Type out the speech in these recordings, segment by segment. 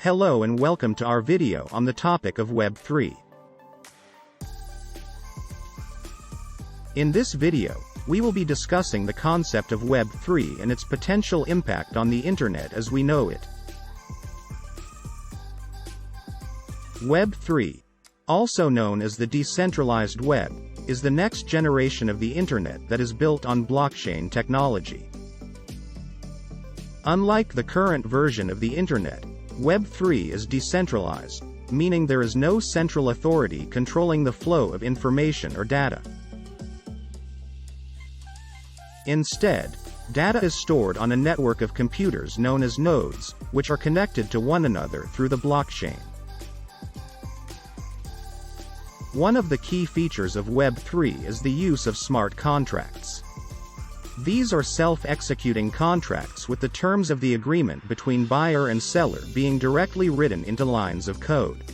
Hello and welcome to our video on the topic of Web3. In this video, we will be discussing the concept of Web3 and its potential impact on the internet as we know it. Web3, also known as the decentralized web, is the next generation of the internet that is built on blockchain technology. Unlike the current version of the internet, Web3 is decentralized, meaning there is no central authority controlling the flow of information or data. Instead, data is stored on a network of computers known as nodes, which are connected to one another through the blockchain. One of the key features of Web3 is the use of smart contracts. These are self-executing contracts with the terms of the agreement between buyer and seller being directly written into lines of code.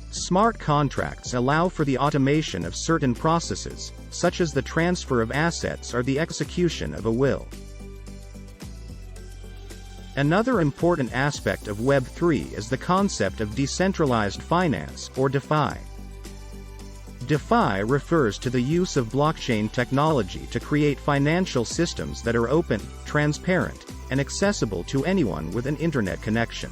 Smart contracts allow for the automation of certain processes, such as the transfer of assets or the execution of a will. Another important aspect of Web3 is the concept of decentralized finance, or DeFi. DeFi refers to the use of blockchain technology to create financial systems that are open, transparent, and accessible to anyone with an internet connection.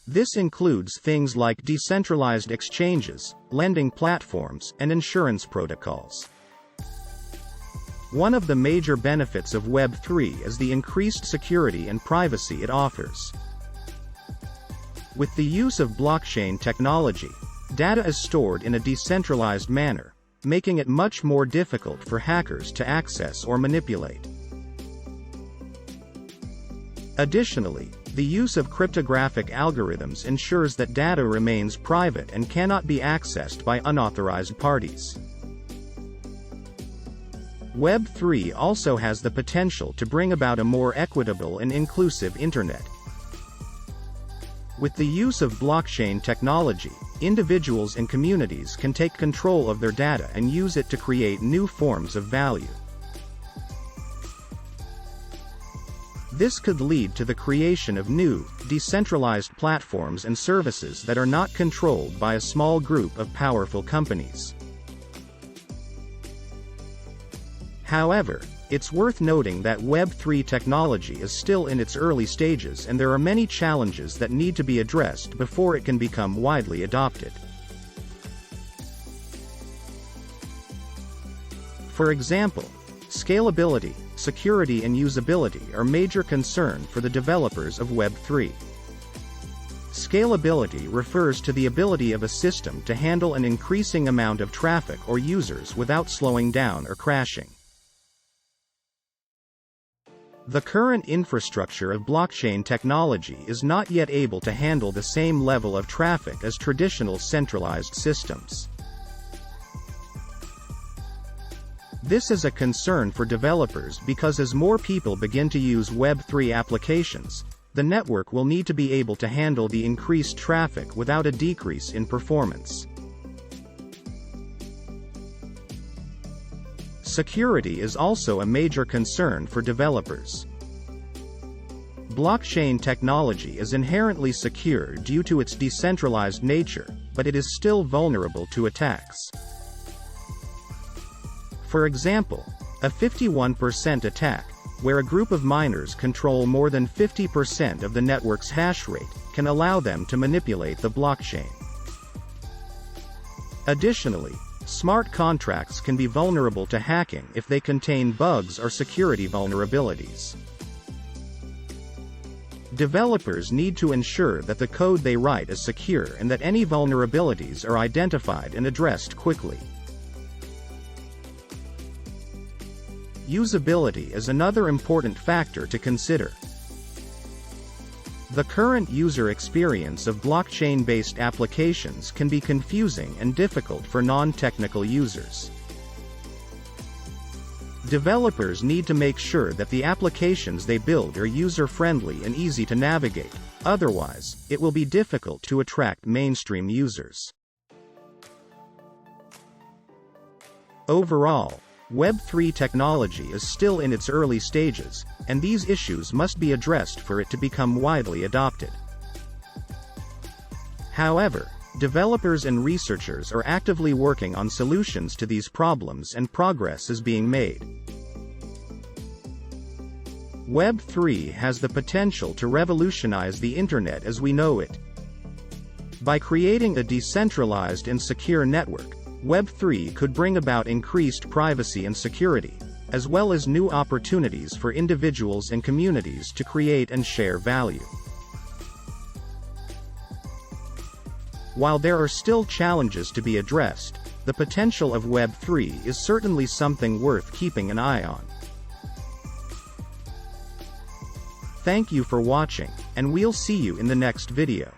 This includes things like decentralized exchanges, lending platforms, and insurance protocols. One of the major benefits of Web3 is the increased security and privacy it offers. With the use of blockchain technology, data is stored in a decentralized manner, making it much more difficult for hackers to access or manipulate. Additionally, the use of cryptographic algorithms ensures that data remains private and cannot be accessed by unauthorized parties. Web3 also has the potential to bring about a more equitable and inclusive internet. With the use of blockchain technology, individuals and communities can take control of their data and use it to create new forms of value. This could lead to the creation of new, decentralized platforms and services that are not controlled by a small group of powerful companies. However, it's worth noting that Web3 technology is still in its early stages and there are many challenges that need to be addressed before it can become widely adopted. For example, scalability, security and usability are major concerns for the developers of Web3. Scalability refers to the ability of a system to handle an increasing amount of traffic or users without slowing down or crashing. The current infrastructure of blockchain technology is not yet able to handle the same level of traffic as traditional centralized systems. This is a concern for developers because as more people begin to use Web3 applications, the network will need to be able to handle the increased traffic without a decrease in performance. Security is also a major concern for developers. Blockchain technology is inherently secure due to its decentralized nature, but it is still vulnerable to attacks. For example, a 51% attack, where a group of miners control more than 50% of the network's hash rate, can allow them to manipulate the blockchain. Additionally, smart contracts can be vulnerable to hacking if they contain bugs or security vulnerabilities. Developers need to ensure that the code they write is secure and that any vulnerabilities are identified and addressed quickly. Usability is another important factor to consider. The current user experience of blockchain-based applications can be confusing and difficult for non-technical users. Developers need to make sure that the applications they build are user-friendly and easy to navigate, otherwise, it will be difficult to attract mainstream users. Overall, Web3 technology is still in its early stages, and these issues must be addressed for it to become widely adopted. However, developers and researchers are actively working on solutions to these problems and progress is being made. Web3 has the potential to revolutionize the Internet as we know it. By creating a decentralized and secure network, Web3 could bring about increased privacy and security, as well as new opportunities for individuals and communities to create and share value. While there are still challenges to be addressed, the potential of Web3 is certainly something worth keeping an eye on. Thank you for watching, and we'll see you in the next video.